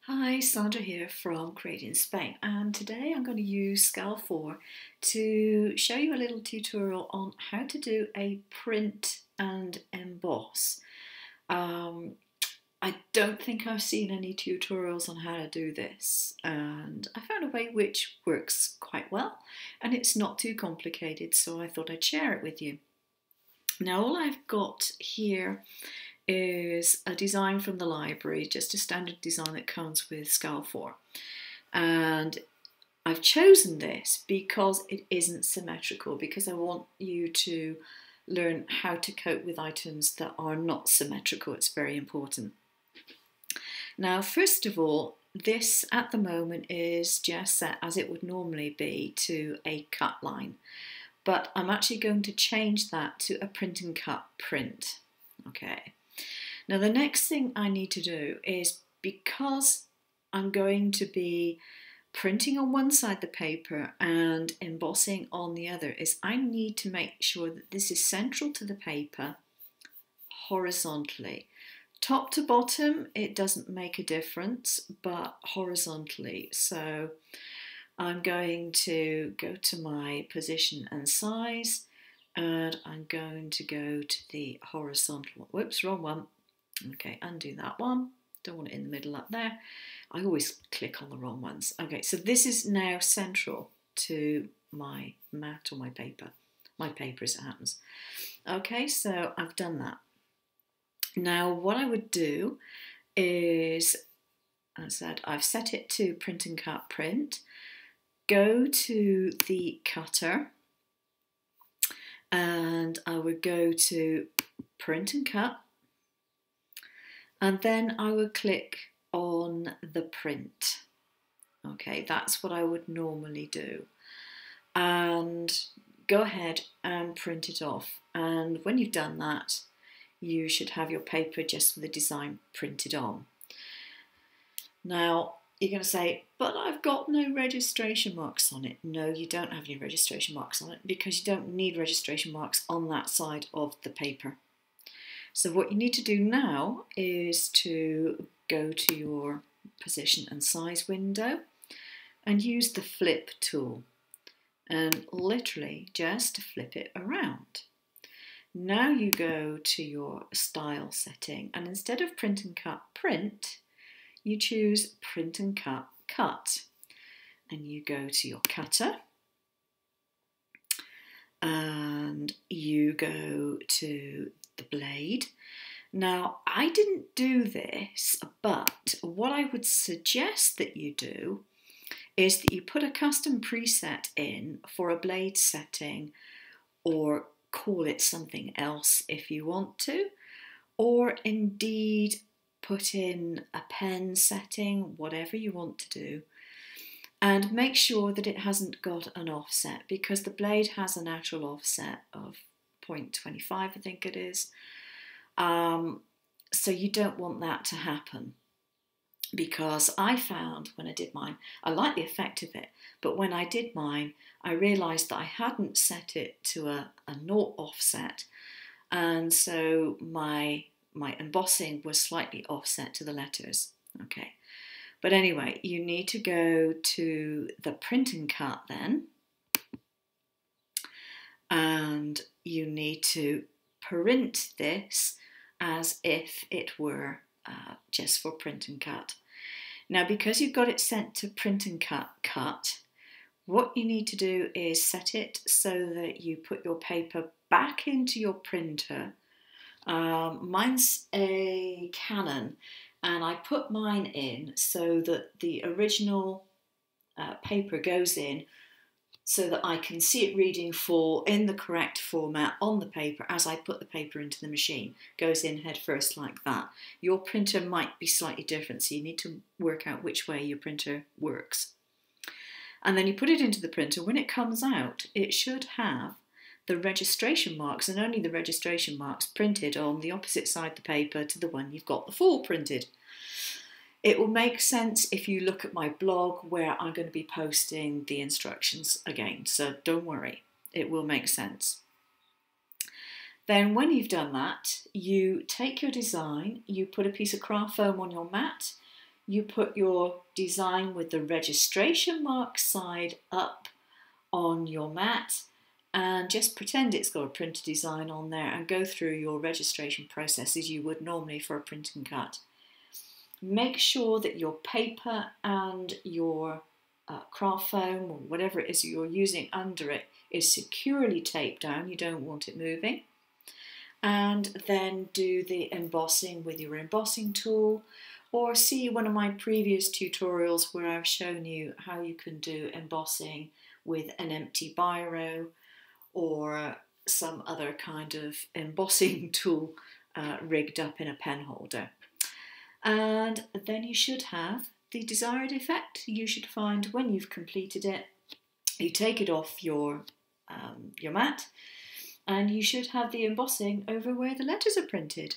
Hi, Sandra here from Creating Spain, and today I'm going to use SCAL4 to show you a little tutorial on how to do a print and emboss. Um, I don't think I've seen any tutorials on how to do this, and I found a way which works quite well, and it's not too complicated, so I thought I'd share it with you. Now all I've got here is a design from the library, just a standard design that comes with SCAL4. And I've chosen this because it isn't symmetrical, because I want you to learn how to cope with items that are not symmetrical. It's very important. Now, first of all, this at the moment is just set as it would normally be to a cut line, but I'm actually going to change that to a print and cut print. Okay. Now the next thing I need to do is, because I'm going to be printing on one side of the paper and embossing on the other, is I need to make sure that this is central to the paper horizontally. Top to bottom, it doesn't make a difference, but horizontally. So I'm going to go to my position and size, and I'm going to go to the horizontal. Whoops, wrong one. Okay, undo that one. Don't want it in the middle up there. I always click on the wrong ones. Okay, so this is now central to my mat or my paper. My paper as it happens. Okay, so I've done that. Now what I would do is, as I said, I've set it to print and cut print. Go to the cutter and I would go to print and cut, and then I would click on the print. Okay, that's what I would normally do. And go ahead and print it off. And when you've done that, you should have your paper just with the design printed on. Now, you're going to say, but I've got no registration marks on it. No, you don't have any registration marks on it, because you don't need registration marks on that side of the paper. So what you need to do now is to go to your position and size window and use the flip tool, and literally just flip it around. Now you go to your style setting, and instead of print and cut print, you choose print and cut cut, and you go to your cutter and you go to the blade. Now I didn't do this, but what I would suggest that you do is that you put a custom preset in for a blade setting, or call it something else if you want to, or indeed put in a pen setting, whatever you want to do, and make sure that it hasn't got an offset, because the blade has a natural offset of 0.25, I think it is. So you don't want that to happen, because I found when I did mine, I like the effect of it, but when I did mine, I realised that I hadn't set it to a 0 offset, and so my embossing was slightly offset to the letters. Okay. But anyway, you need to go to the print and cut then, and you need to print this as if it were just for print and cut. Now, because you've got it set to print and cut, what you need to do is set it so that you put your paper back into your printer. Mine's a Canon, and I put mine in so that the original paper goes in so that I can see it reading in the correct format on the paper as I put the paper into the machine. Goes in head first like that. Your printer might be slightly different, so you need to work out which way your printer works. And then you put it into the printer. When it comes out, it should have the registration marks, and only the registration marks, printed on the opposite side of the paper to the one you've got the full printed. It will make sense if you look at my blog, where I'm going to be posting the instructions again, so don't worry, it will make sense. Then when you've done that, you take your design, you put a piece of craft foam on your mat, you put your design with the registration mark side up on your mat and just pretend it's got a printer design on there and go through your registration process as you would normally for a print and cut. Make sure that your paper and your craft foam or whatever it is you're using under it is securely taped down. You don't want it moving. And then do the embossing with your embossing tool, or see one of my previous tutorials where I've shown you how you can do embossing with an empty biro or some other kind of embossing tool rigged up in a pen holder. And then you should have the desired effect. You should find when you've completed it, you take it off your mat, and you should have the embossing over where the letters are printed.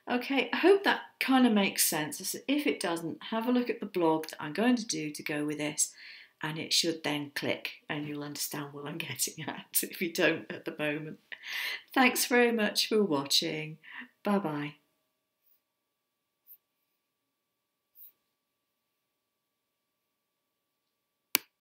Okay, I hope that kind of makes sense. If it doesn't, have a look at the blog that I'm going to do to go with this, and it should then click and you'll understand what I'm getting at if you don't at the moment. Thanks very much for watching. Bye bye.